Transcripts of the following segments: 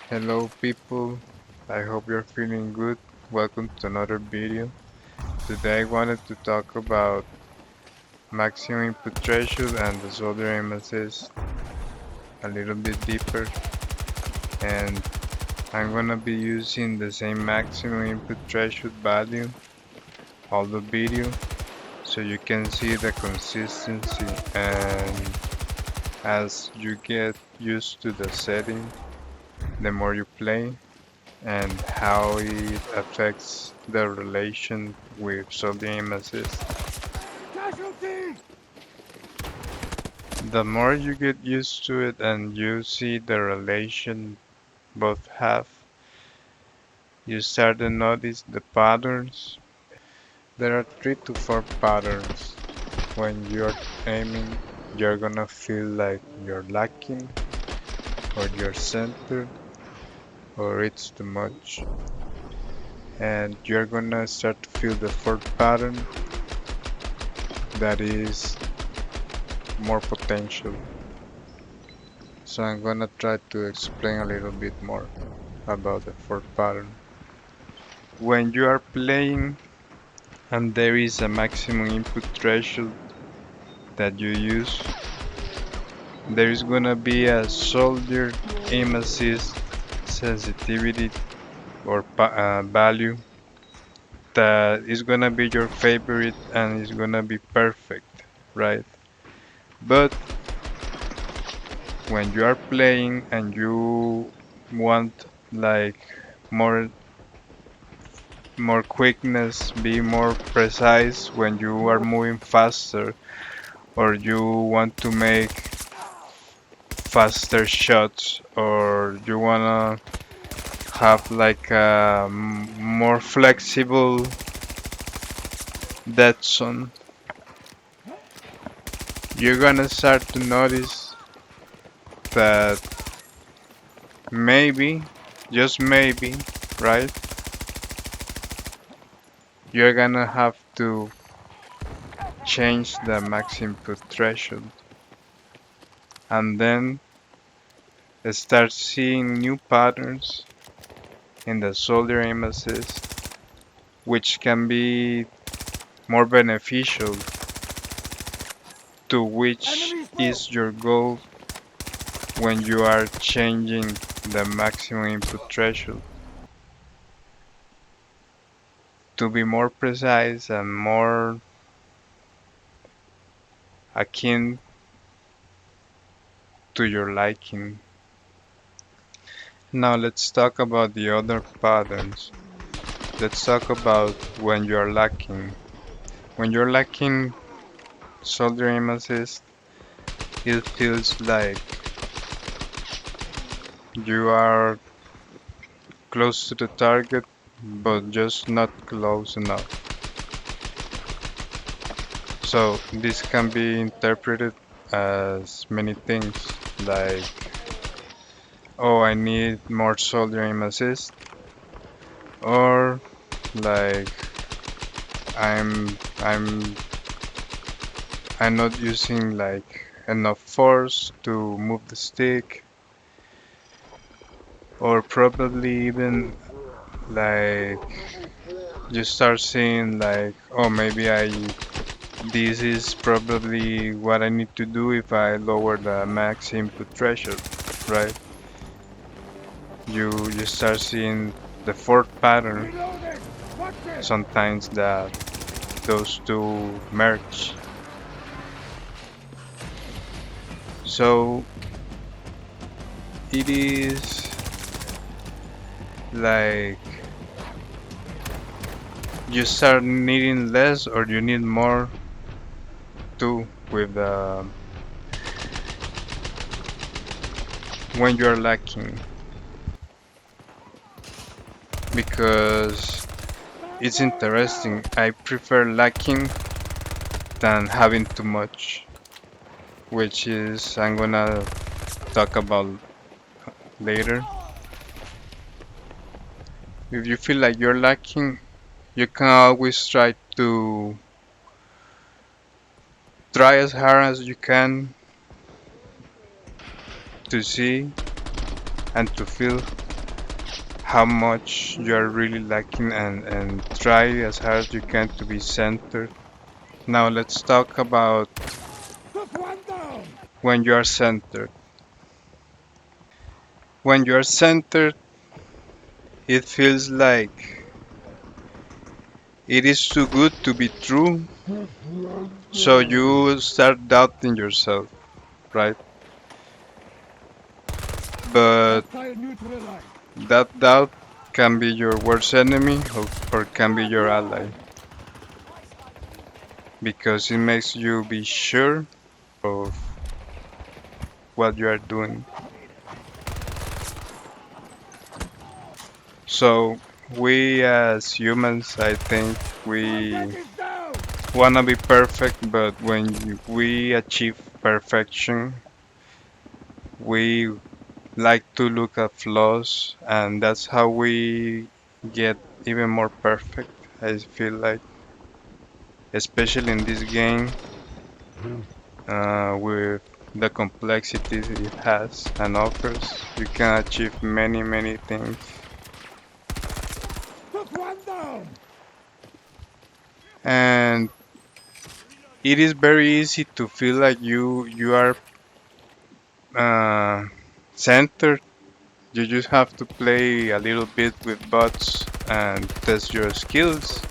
Hello people, I hope you're feeling good. Welcome to another video. Today I wanted to talk about maximum input threshold and the solder aim assist a little bit deeper, and I'm gonna be using the same maximum input threshold value all the video so you can see the consistency, and as you get used to the setting, the more you play and how it affects the relation with soldier aim assist. The more you get used to it and you see the relation both have, you start to notice the patterns. There are 3 to 4 patterns. When you're aiming, you're gonna feel like you're lacking, or you're centered, or it's too much. And you're gonna start to feel the fourth pattern, that is more potential. So I'm gonna try to explain a little bit more about the fourth pattern. When you are playing and there is a maximum input threshold that you use, there is gonna be a soldier aim assist sensitivity or value that is gonna be your favorite and is gonna be perfect, right? But when you are playing and you want like more quickness, be more precise when you are moving faster, or you want to make faster shots, or you wanna have like a more flexible dead zone, you're gonna start to notice that maybe, just maybe, right? You're gonna have to change the max input threshold and then start seeing new patterns in the soldier aim assist, which can be more beneficial to which is your goal when you are changing the maximum input threshold. To be more precise and more akin to your liking. Now let's talk about the other patterns. Let's talk about when you're lacking. When you're lacking soldier aim assist, it feels like you are close to the target, but just not close enough. So this can be interpreted as many things, like, oh, I need more soldier aim assist, or like I'm I'm not using like enough force to move the stick, or probably even like you start seeing like, oh, maybe I this is probably what I need to do if I lower the max input threshold, right? You start seeing the fourth pattern sometimes, that those two merge. So it is like you start needing less or you need more too with when you're lacking, because it's interesting. I prefer lacking than having too much, which is I'm gonna talk about later. If you feel like you're lacking, you can always try as hard as you can to see and to feel how much you are really lacking, and try as hard as you can to be centered. Now let's talk about when you are centered. When you are centered, it feels like it is too good to be true, so you start doubting yourself, right? But that doubt can be your worst enemy, or can be your ally, because it makes you be sure of what you are doing. So we as humans, I think we wanna be perfect, but when we achieve perfection, we like to look at flaws, and that's how we get even more perfect. I feel like, especially in this game, with the complexities it has and offers, you can achieve many, many things. And it is very easy to feel like you are uh, centered. You just have to play a little bit with bots and test your skills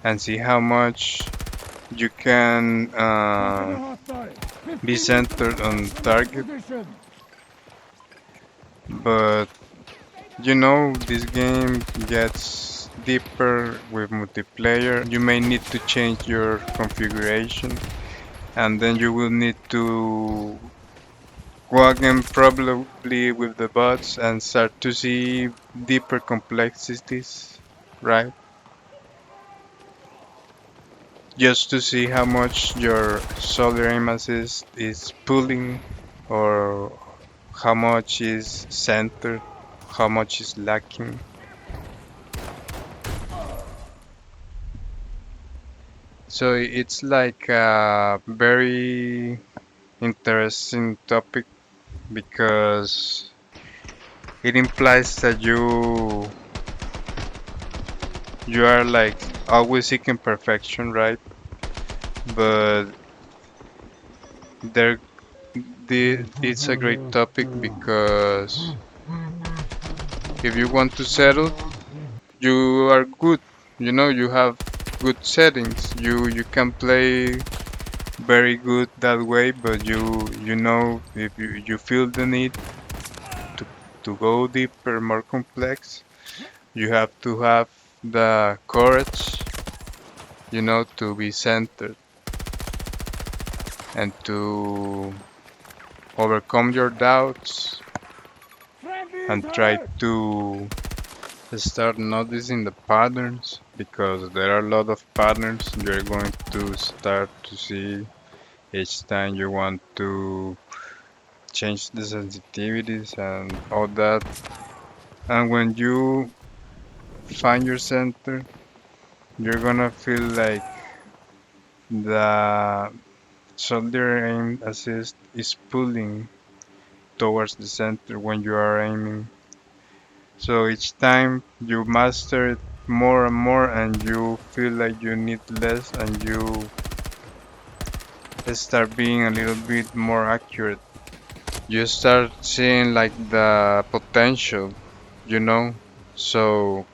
and see how much you can be centered on target. But this game gets deeper with multiplayer. You may need to change your configuration, and then you will need to go again probably with the bots and start to see deeper complexities, right? Just to see how much your soldier aim assist is pulling, or how much is centered, how much is lacking. So it's like a very interesting topic, because it implies that you are like always seeking perfection, right? But there it's a great topic, because if you want to settle, you are good. You have good settings. You can play very good that way, but if you feel the need to to go deeper, more complex, you have to have the courage, to be centered and to overcome your doubts and try to start noticing the patterns, because there are a lot of patterns you're going to start to see each time you want to change the sensitivities and all that. And when you find your center, you're gonna feel like the shoulder aim assist is pulling towards the center when you are aiming. So each time you master it more and more, and you feel like you need less, and you start being a little bit more accurate. You start seeing like the potential, you know. So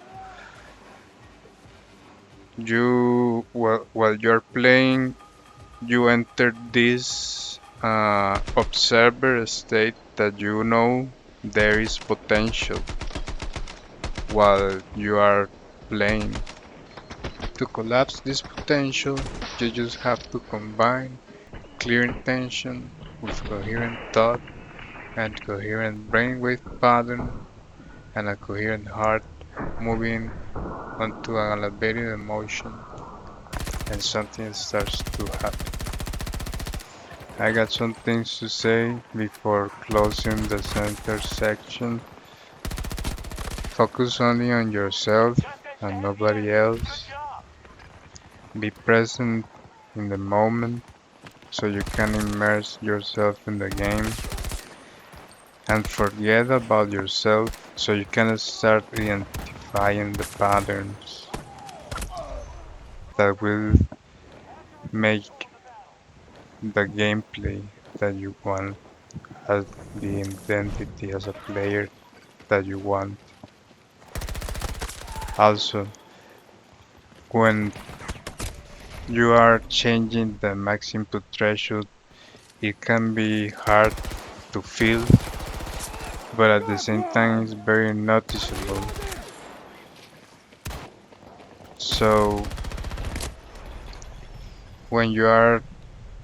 while you're playing, you enter this observer state, that there is potential while you are playing. To collapse this potential, you just have to combine clear intention with coherent thought and coherent brainwave pattern and a coherent heart moving onto an elevated emotion, and something starts to happen. I got some things to say before closing the center section. Focus only on yourself and nobody else. Be present in the moment so you can immerse yourself in the game. and forget about yourself so you can start identifying the patterns that will make the gameplay that you want, as the identity as a player that you want. Also, when you are changing the max input threshold, it can be hard to feel, but at the same time it's very noticeable. So when you are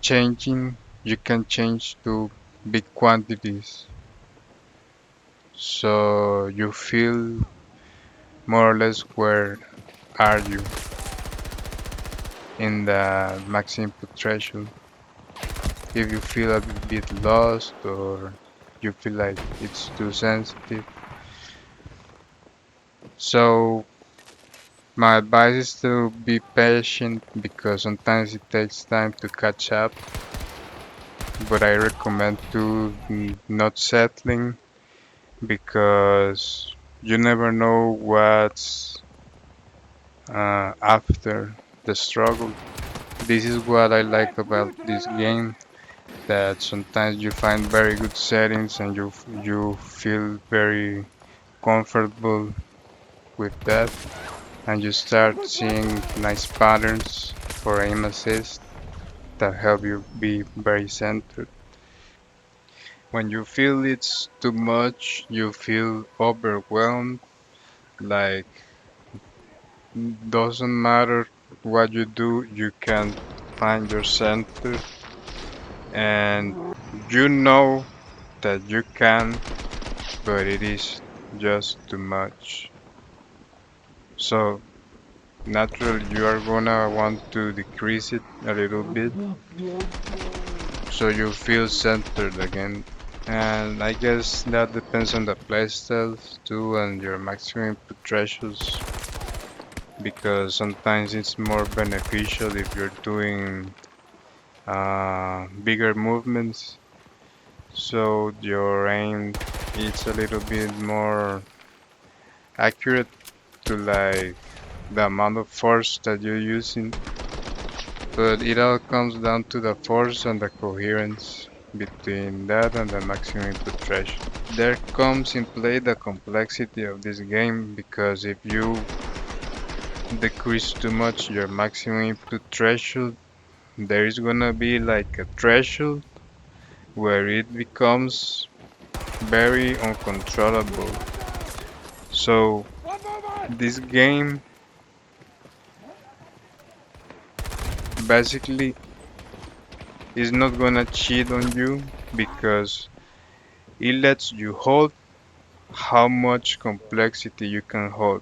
changing, you can change to big quantities. So you feel more or less where are you in the max input threshold. If you feel a bit lost or you feel like it's too sensitive. So my advice is to be patient because sometimes it takes time to catch up, but I recommend to not settling because you never know what's after the struggle. This is what I like about this game, that sometimes you find very good settings and you feel very comfortable with that, and you start seeing nice patterns for aim assist that help you be very centered. When you feel it's too much, you feel overwhelmed, like doesn't matter what you do, you can find your center, and you know that you can, but it is just too much. So naturally you are gonna want to decrease it a little bit so you feel centered again. And I guess that depends on the playstyles too and your maximum input thresholds, because sometimes it's more beneficial if you're doing bigger movements, so your aim is a little bit more accurate to like the amount of force that you're using. But it all comes down to the force and the coherence between that and the maximum input threshold. There comes in play the complexity of this game, because if you decrease too much your maximum input threshold, there is gonna be like a threshold where it becomes very uncontrollable. So this game basically is not gonna cheat on you because it lets you hold how much complexity you can hold,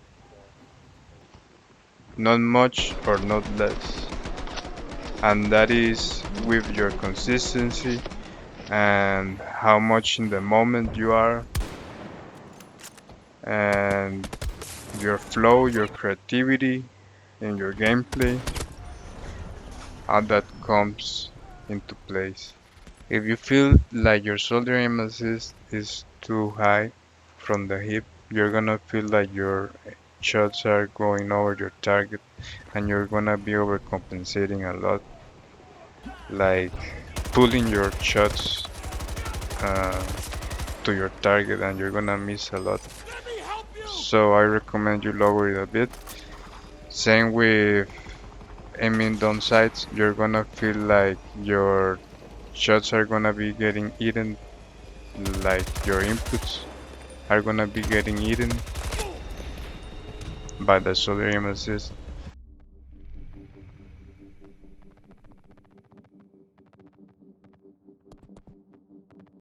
not much or not less. And that is with your consistency and how much in the moment you are, and your flow, your creativity in your gameplay, how that comes into place. If you feel like your shoulder aim assist is too high from the hip, you're gonna feel like your shots are going over your target and you're gonna be overcompensating a lot, like pulling your shots uh, to your target, and you're gonna miss a lot. So I recommend you lower it a bit. Same with aiming down sights, you're gonna feel like your shots are gonna be getting eaten, like your inputs are gonna be getting eaten by the shoulder aim assist.